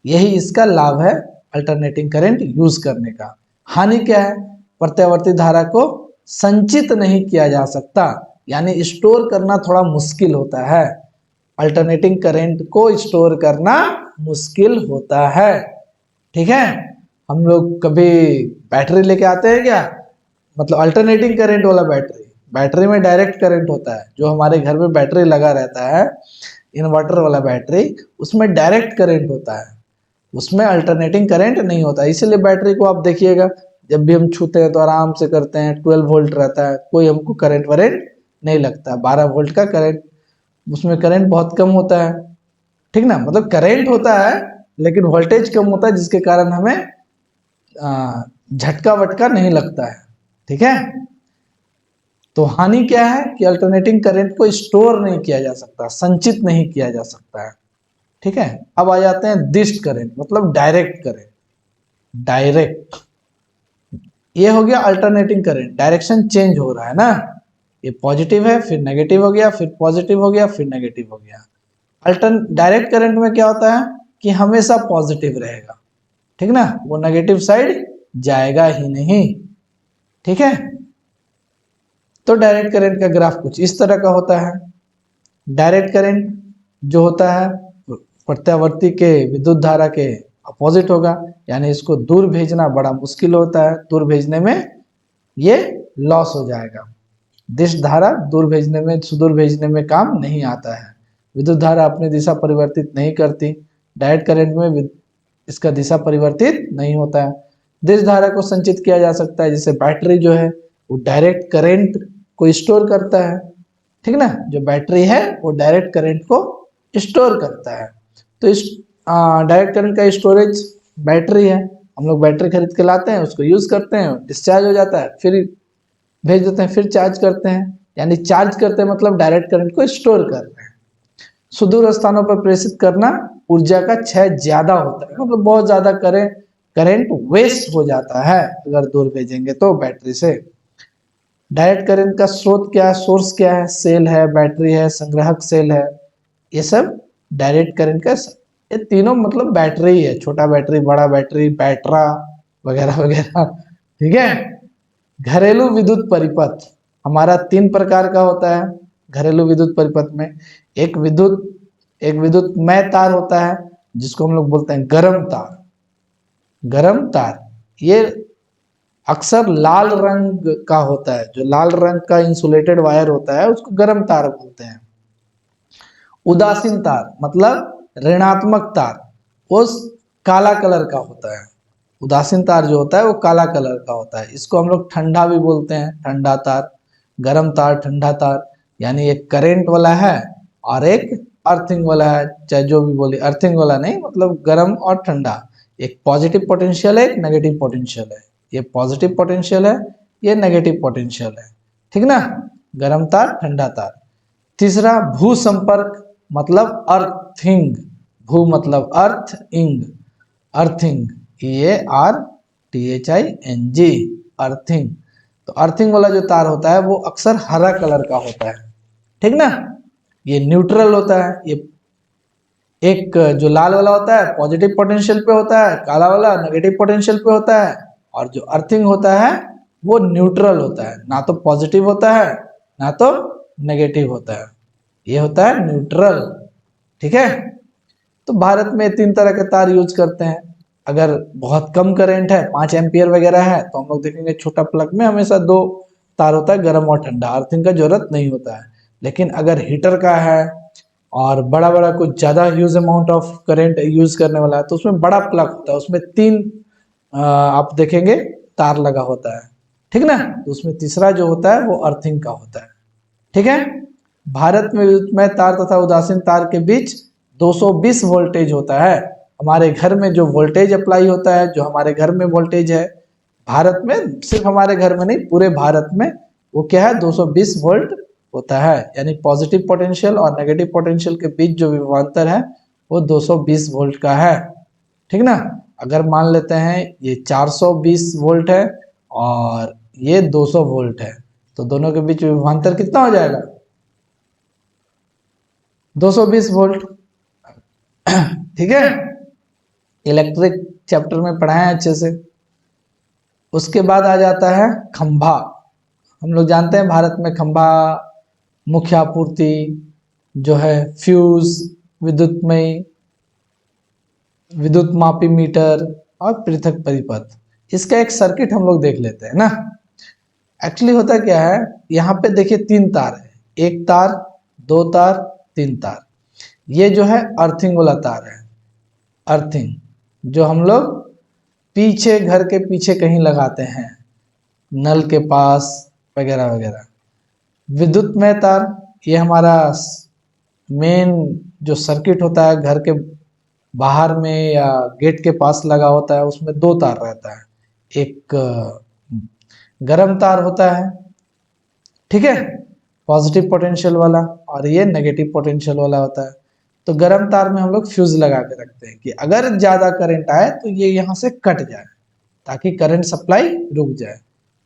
यही इसका लाभ है अल्टरनेटिंग करंट यूज करने का। हानि क्या है? प्रत्यावर्ती धारा को संचित नहीं किया जा सकता, यानी स्टोर करना थोड़ा मुश्किल होता है। अल्टरनेटिंग करंट को स्टोर करना मुश्किल होता है। ठीक है। हम लोग कभी बैटरी लेके आते हैं क्या? मतलब अल्टरनेटिंग करंट वाला बैटरी, बैटरी में डायरेक्ट करंट होता है। जो हमारे घर में बैटरी लगा रहता है, इन्वर्टर वाला बैटरी, उसमें डायरेक्ट करंट होता है, उसमें अल्टरनेटिंग करंट नहीं होता। इसीलिए बैटरी को आप देखिएगा, जब भी हम छूते हैं तो आराम से करते हैं, 12 वोल्ट रहता है, कोई हमको करंट वरेंट नहीं लगता। 12 वोल्ट का करंट, उसमें करंट बहुत कम होता है। ठीक ना, मतलब करंट होता है लेकिन वोल्टेज कम होता है, जिसके कारण हमें झटका वटका नहीं लगता है। ठीक है। तो हानि क्या है कि अल्टरनेटिंग करंट को स्टोर नहीं किया जा सकता, संचित नहीं किया जा सकता है। ठीक है। अब आ जाते हैं दिष्ट करंट, मतलब डायरेक्ट करंट। डायरेक्ट, ये हो गया अल्टरनेटिंग करंट, डायरेक्शन चेंज हो रहा है ना, ये पॉजिटिव है फिर नेगेटिव हो गया, फिर पॉजिटिव हो गया, फिर नेगेटिव हो गया। डायरेक्ट करंट में क्या होता है कि हमेशा पॉजिटिव रहेगा। ठीक ना, वो नेगेटिव साइड जाएगा ही नहीं। ठीक है। तो डायरेक्ट करंट का ग्राफ कुछ इस तरह का होता है। डायरेक्ट करंट जो होता है प्रत्यावर्ती के विद्युत धारा के अपोजिट होगा, यानी इसको दूर भेजना बड़ा मुश्किल होता है, दूर भेजने में ये लॉस हो जाएगा। दिश धारा दूर भेजने में, सुदूर भेजने में काम नहीं आता है। विद्युत धारा अपनी दिशा परिवर्तित नहीं करती, डायरेक्ट करंट में इसका दिशा परिवर्तित नहीं होता है। दिश धारा को संचित किया जा सकता है, जैसे बैटरी जो है वो डायरेक्ट करंट को स्टोर करता है। ठीक ना, जो बैटरी है वो डायरेक्ट करंट को स्टोर करता है। तो इस डायरेक्ट करंट का स्टोरेज बैटरी है। हम लोग बैटरी खरीद के लाते हैं, उसको यूज करते हैं, डिस्चार्ज हो जाता है, फिर भेज देते हैं, फिर चार्ज करते हैं। यानी चार्ज करते हैं मतलब डायरेक्ट करंट को स्टोर कर रहे हैं। सुदूर स्थानों पर प्रेषित करना ऊर्जा का क्षय ज्यादा होता है, मतलब बहुत ज्यादा करंट वेस्ट हो जाता है अगर दूर भेजेंगे तो बैटरी से। डायरेक्ट करंट का स्रोत क्या है, सोर्स क्या है, सेल है, बैटरी है, संग्राहक सेल है, ये सब डायरेक्ट करंट का ये तीनों मतलब बैटरी ही है, छोटा बैटरी, बड़ा बैटरी, बैटरा वगैरह वगैरह। ठीक है। घरेलू विद्युत परिपथ हमारा 3 प्रकार का होता है। घरेलू विद्युत परिपथ में एक विद्युतमय तार होता है जिसको हम लोग बोलते हैं गर्म तार। गर्म तार ये अक्सर लाल रंग का होता है, जो लाल रंग का इंसुलेटेड वायर होता है उसको गर्म तार बोलते हैं। उदासीन तार मतलब ऋणात्मक तार, वो काला कलर का होता है। उदासीन तार जो होता है वो काला कलर का होता है, इसको हम लोग ठंडा भी बोलते हैं, ठंडा तार। गर्म तार, ठंडा तार, यानी एक करंट वाला है और एक अर्थिंग वाला है। चाहे जो भी बोले, अर्थिंग वाला नहीं, मतलब गर्म और ठंडा। एक पॉजिटिव पोटेंशियल है, एक नेगेटिव पोटेंशियल है। ये पॉजिटिव पोटेंशियल है, ये नेगेटिव पोटेंशियल है। ठीक ना। गर्म तार, ठंडा तार। तीसरा भू संपर्क मतलब अर्थिंग। भू मतलब अर्थ, इंग, अर्थिंग, EARTHING, अर्थिंग। तो अर्थिंग वाला जो तार होता है वो अक्सर हरा कलर का होता है। ठीक ना। ये न्यूट्रल होता है। ये एक जो लाल वाला होता है पॉजिटिव पोटेंशियल पे होता है, काला वाला नेगेटिव पोटेंशियल पे होता है। और जो अर्थिंग होता है वो न्यूट्रल होता है, ना तो पॉजिटिव होता है ना तो नेगेटिव होता है, ये होता है न्यूट्रल। ठीक है। तो भारत में 3 तरह के तार यूज करते हैं। अगर बहुत कम करंट है, 5 एम्पियर वगैरह है, तो हम लोग देखेंगे छोटा प्लग में हमेशा 2 तार होता है, गर्म और ठंडा, अर्थिंग का जरूरत नहीं होता है। लेकिन अगर हीटर का है और बड़ा बड़ा कुछ ज्यादा huge amount of current use करने वाला है तो उसमें बड़ा प्लग होता है, उसमें 3 आप देखेंगे तार लगा होता है। ठीक ना। तो उसमें तीसरा जो होता है वो अर्थिंग का होता है। ठीक है। भारत में विद्युतमय तार तथा उदासीन तार के बीच 220 वोल्टेज होता है। हमारे घर में जो वोल्टेज अप्लाई होता है, जो हमारे घर में वोल्टेज है, भारत में, सिर्फ हमारे घर में नहीं पूरे भारत में, वो क्या है 220 वोल्ट होता है। यानी पॉजिटिव पोटेंशियल और नेगेटिव पोटेंशियल के बीच जो विभवांतर है वो 220 वोल्ट का है। ठीक ना। अगर मान लेते हैं ये 420 वोल्ट है और ये 200 वोल्ट है, तो दोनों के बीच विभवांतर कितना हो जाएगा, 220 वोल्ट। ठीक है। इलेक्ट्रिक चैप्टर में पढ़ाए हैं अच्छे से। उसके बाद आ जाता है खंभा। हम लोग जानते हैं भारत में खंभा मुख्य आपूर्ति जो है, फ्यूज, विद्युतमयी, विद्युत मापी मीटर और पृथक परिपथ। इसका एक सर्किट हम लोग देख लेते हैं ना। एक्चुअली होता क्या है, यहाँ पे देखिए 3 तार है, 1 तार, 2 तार, 3 तार। ये जो है अर्थिंग वाला तार है। अर्थिंग जो हम लोग पीछे, घर के पीछे कहीं लगाते हैं, नल के पास वगैरह वगैरह। विद्युतमय तार ये हमारा मेन जो सर्किट होता है घर के बाहर में या गेट के पास लगा होता है, उसमें 2 तार रहता है। एक गर्म तार होता है, ठीक है, पॉजिटिव पोटेंशियल वाला, और ये नेगेटिव पोटेंशियल वाला होता है। तो गर्म तार में हम लोग फ्यूज लगा के रखते हैं कि अगर ज्यादा करंट आए तो ये यहाँ से कट जाए ताकि करंट सप्लाई रुक जाए।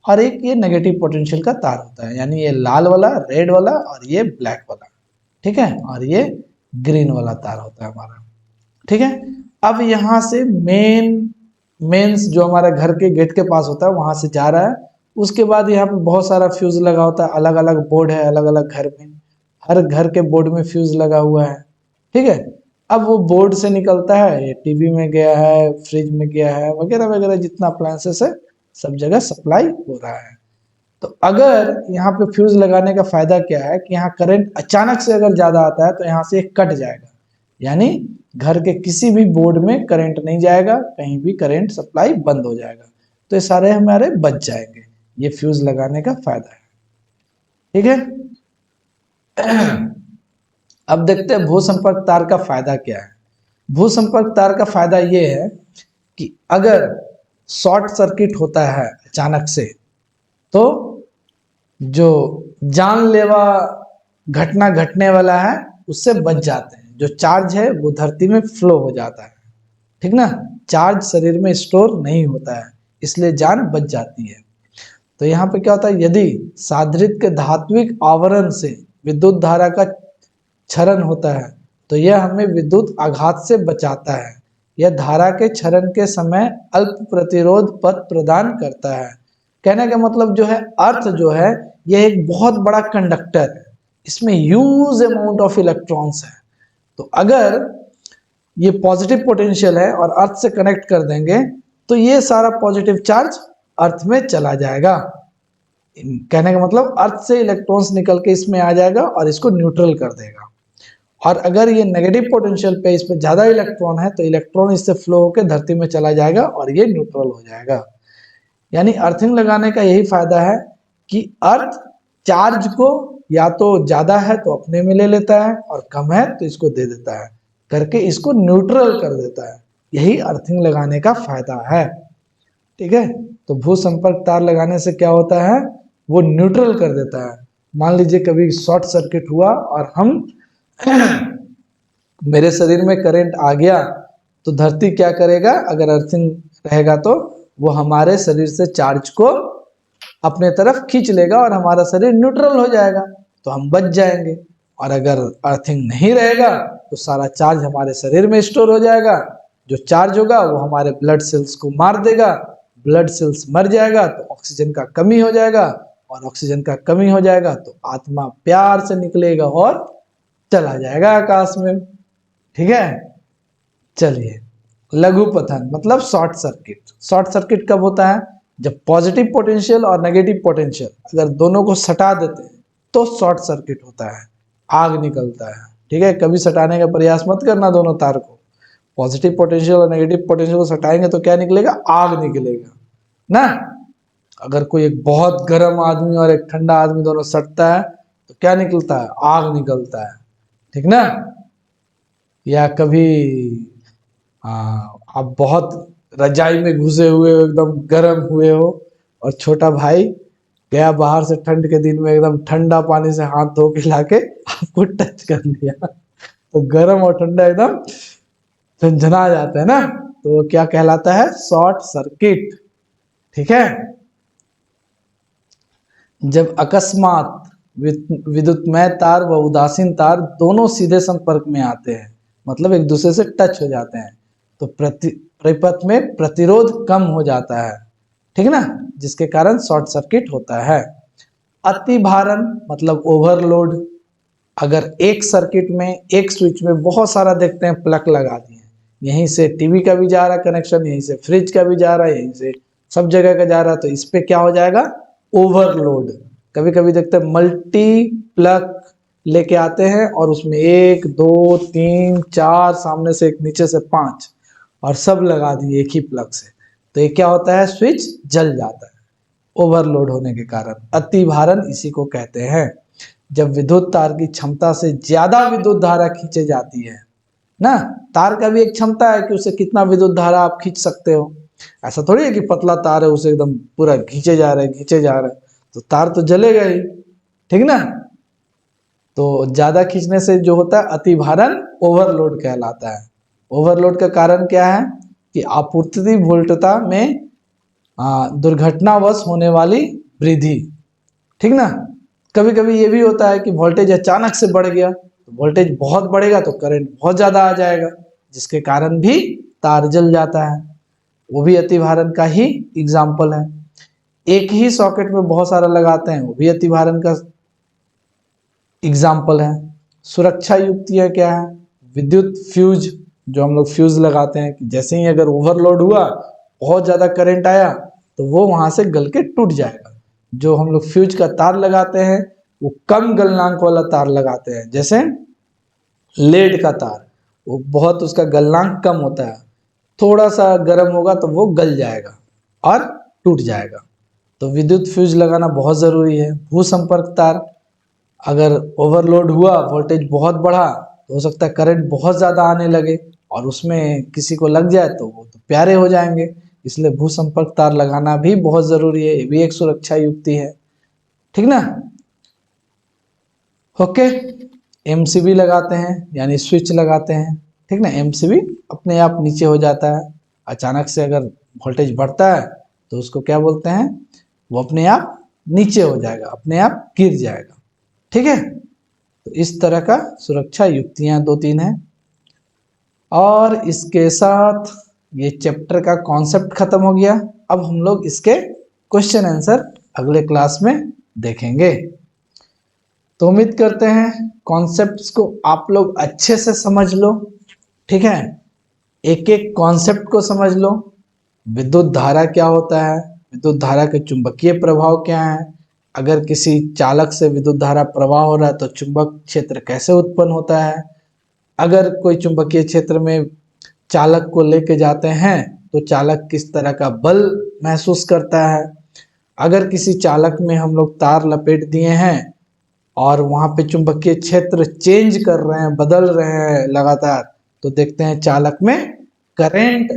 और एक ये नेगेटिव पोटेंशियल का तार होता है, यानी ये लाल वाला, रेड वाला और ये ब्लैक वाला। ठीक है। और ये ग्रीन वाला तार होता है हमारा। ठीक है। अब यहाँ से मेंस जो हमारे घर के गेट के पास होता है वहां से जा रहा है। उसके बाद यहाँ पे बहुत सारा फ्यूज लगा होता है, अलग अलग बोर्ड है, अलग अलग घर में, हर घर के बोर्ड में फ्यूज लगा हुआ है। ठीक है। अब वो बोर्ड से निकलता है, ये टीवी में गया है, फ्रिज में गया है, वगैरह वगैरह, जितना अप्लायंसेस है सब जगह सप्लाई हो रहा है। तो अगर यहाँ पे फ्यूज लगाने का फायदा क्या है कि यहाँ करंट अचानक से अगर ज्यादा आता है तो यहाँ से कट जाएगा, यानी घर के किसी भी बोर्ड में करंट नहीं जाएगा, कहीं भी करंट सप्लाई बंद हो जाएगा। तो ये सारे हमारे बच जाएंगे, ये फ्यूज लगाने का फायदा है। ठीक है। अब देखते हैं भू संपर्क तार का फायदा क्या है। भू संपर्क तार का फायदा ये है कि अगर शॉर्ट सर्किट होता है अचानक से, तो जो जानलेवा घटना घटने वाला है उससे बच जाते हैं। जो चार्ज है वो धरती में फ्लो हो जाता है। ठीक ना। चार्ज शरीर में स्टोर नहीं होता है, इसलिए जान बच जाती है। तो यहाँ पे क्या होता है, यदि सादृश्य के धात्विक आवरण से विद्युत धारा का क्षरण होता है तो यह हमें विद्युत आघात से बचाता है। यह धारा के क्षरण के समय अल्प प्रतिरोध पथ प्रदान करता है। कहने का मतलब जो है, अर्थ जो है यह एक बहुत बड़ा कंडक्टर है, इसमें ह्यूज अमाउंट ऑफ इलेक्ट्रॉन्स है। तो अगर ये पॉजिटिव पोटेंशियल है और अर्थ से कनेक्ट कर देंगे तो ये सारा पॉजिटिव चार्ज अर्थ में चला जाएगा। कहने का मतलब अर्थ से इलेक्ट्रॉन्स निकल के इसमें आ जाएगा और इसको न्यूट्रल कर देगा। और अगर ये नेगेटिव पोटेंशियल पे इस पे ज्यादा इलेक्ट्रॉन है तो इलेक्ट्रॉन इससे फ्लो होकर धरती में चला जाएगा और ये न्यूट्रल हो जाएगा। यानी अर्थिंग लगाने का यही फायदा है कि अर्थ चार्ज को या तो ज्यादा है तो अपने में ले लेता है और कम है तो इसको दे देता है, करके इसको न्यूट्रल कर देता है। यही अर्थिंग लगाने का फायदा है। ठीक है, तो भू संपर्क तार लगाने से क्या होता है, वो न्यूट्रल कर देता है। मान लीजिए कभी शॉर्ट सर्किट हुआ और हम मेरे शरीर में करंट आ गया तो धरती क्या करेगा, अगर अर्थिंग रहेगा तो वो हमारे शरीर से चार्ज को अपने तरफ खींच लेगा और हमारा शरीर न्यूट्रल हो जाएगा, तो हम बच जाएंगे। और अगर अर्थिंग नहीं रहेगा तो सारा चार्ज हमारे शरीर में स्टोर हो जाएगा। जो चार्ज होगा वो हमारे ब्लड सेल्स को मार देगा, ब्लड सेल्स मर जाएगा तो ऑक्सीजन का कमी हो जाएगा, और ऑक्सीजन का कमी हो जाएगा तो आत्मा प्यार से निकलेगा और चला जाएगा आकाश में। ठीक है, चलिए लघु पतन मतलब शॉर्ट सर्किट। शॉर्ट सर्किट कब होता है, जब पॉजिटिव पोटेंशियल और नेगेटिव पोटेंशियल अगर दोनों को सटा देते हैं तो शॉर्ट सर्किट होता है, आग निकलता है। ठीक है, कभी सटाने का प्रयास मत करना दोनों तार को। पॉजिटिव पोटेंशियल और नेगेटिव पोटेंशियल को सटाएंगे तो क्या निकलेगा, आग निकलेगा ना। अगर कोई एक बहुत गर्म आदमी और एक ठंडा आदमी दोनों सटता है तो क्या निकलता है, आग निकलता है। ठीक ना। या कभी आप बहुत रजाई में घुसे हुए हो, एकदम गर्म हुए हो, और छोटा भाई गया बाहर से ठंड के दिन में एकदम ठंडा पानी से हाथ धो के लाके आपको टच कर लिया तो गर्म और ठंडा एकदम झंझना जाता है ना, तो क्या कहलाता है, शॉर्ट सर्किट। ठीक है, जब अकस्मात विद्युतमय तार व उदासीन तार दोनों सीधे संपर्क में आते हैं, मतलब एक दूसरे से टच हो जाते हैं, तो परिपथ में प्रतिरोध कम हो जाता है। ठीक ना, जिसके कारण शॉर्ट सर्किट होता है। अति भारण मतलब ओवरलोड। अगर एक सर्किट में एक स्विच में बहुत सारा देखते हैं प्लग लगा दिए, यहीं से टीवी का भी जा रहा है कनेक्शन, यहीं से फ्रिज का भी जा रहा है, यहीं से सब जगह का जा रहा है, तो इस पे क्या हो जाएगा, ओवरलोड। कभी कभी देखते हैं मल्टी प्लग लेके आते हैं और उसमें 1 2 3 4 सामने से एक नीचे से 5 और सब लगा दिए एक ही प्लग से, तो ये क्या होता है, स्विच जल जाता है ओवरलोड होने के कारण। अति भारण इसी को कहते हैं। जब विद्युत तार की क्षमता से ज्यादा विद्युत धारा खींचे जाती है ना, तार का भी एक क्षमता है कि उसे कितना विद्युत धारा आप खींच सकते हो। ऐसा थोड़ी है कि पतला तार है उसे एकदम पूरा खींचे जा रहे तो तार तो जलेगा ही। ठीक ना, तो ज्यादा खींचने से जो होता है अति भारण ओवरलोड कहलाता है। ओवरलोड का कारण क्या है कि आपूर्ति वोल्टता में दुर्घटनावश होने वाली वृद्धि। ठीक ना, कभी कभी ये भी होता है कि वोल्टेज अचानक से बढ़ गया, तो वोल्टेज बहुत बढ़ेगा तो करंट बहुत ज्यादा आ जाएगा, जिसके कारण भी तार जल जाता है। वो भी अति भारण का ही एग्जाम्पल है। एक ही सॉकेट में बहुत सारा लगाते हैं, वो भी अति भारण का एग्जाम्पल है। सुरक्षा युक्तियां क्या है, विद्युत फ्यूज, जो हम लोग फ्यूज लगाते हैं कि जैसे ही अगर ओवरलोड हुआ, बहुत ज्यादा करंट आया तो वो वहां से गल के टूट जाएगा। जो हम लोग फ्यूज का तार लगाते हैं वो कम गलनांक वाला तार लगाते हैं, जैसे लेड का तार, वो बहुत उसका गलनांक कम होता है, थोड़ा सा गर्म होगा तो वो गल जाएगा और टूट जाएगा। तो विद्युत फ्यूज लगाना बहुत जरूरी है। भू संपर्क तार, अगर ओवरलोड हुआ, वोल्टेज बहुत बढ़ा, तो हो सकता है करंट बहुत ज्यादा आने लगे और उसमें किसी को लग जाए तो वो तो प्यारे हो जाएंगे। इसलिए भू संपर्क तार लगाना भी बहुत जरूरी है, ये भी एक सुरक्षा युक्ति है। ठीक ना, ओके। एमसीबी लगाते हैं यानी स्विच लगाते हैं। ठीक ना, एमसीबी अपने आप नीचे हो जाता है, अचानक से अगर वोल्टेज बढ़ता है तो उसको क्या बोलते हैं, वो अपने आप नीचे हो जाएगा, अपने आप गिर जाएगा। ठीक है, तो इस तरह का सुरक्षा युक्तियां 2-3 हैं। और इसके साथ ये चैप्टर का कॉन्सेप्ट खत्म हो गया। अब हम लोग इसके क्वेश्चन आंसर अगले क्लास में देखेंगे। तो उम्मीद करते हैं कॉन्सेप्ट्स को आप लोग अच्छे से समझ लो। ठीक है, एक एक कॉन्सेप्ट को समझ लो। विद्युत धारा क्या होता है, विद्युत धारा के चुंबकीय प्रभाव क्या है, अगर किसी चालक से विद्युत धारा प्रवाह हो रहा है तो चुंबक क्षेत्र कैसे उत्पन्न होता है, अगर कोई चुंबकीय क्षेत्र में चालक को लेके जाते हैं तो चालक किस तरह का बल महसूस करता है, अगर किसी चालक में हम लोग तार लपेट दिए हैं और वहां पे चुंबकीय क्षेत्र चेंज कर रहे हैं, बदल रहे हैं लगातार, तो देखते हैं चालक में करंट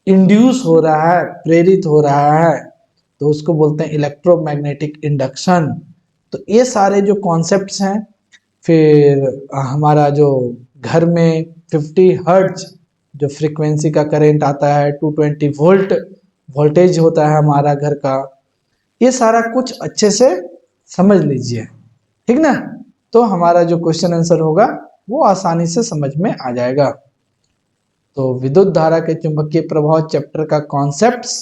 इंड्यूस हो रहा है, प्रेरित हो रहा है, तो उसको बोलते हैं इलेक्ट्रोमैग्नेटिक इंडक्शन। तो ये सारे जो कॉन्सेप्ट्स हैं, फिर हमारा जो घर में 50 हर्ट्ज जो फ्रीक्वेंसी का करंट आता है, 220 वोल्ट वोल्टेज होता है हमारा घर का, ये सारा कुछ अच्छे से समझ लीजिए। ठीक ना, तो हमारा जो क्वेश्चन आंसर होगा वो आसानी से समझ में आ जाएगा। तो विद्युत धारा के चुंबकीय प्रभाव चैप्टर का कॉन्सेप्ट्स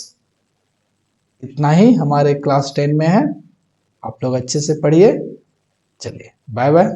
इतना ही हमारे क्लास 10 में है। आप लोग अच्छे से पढ़िए। चलिए, बाय बाय।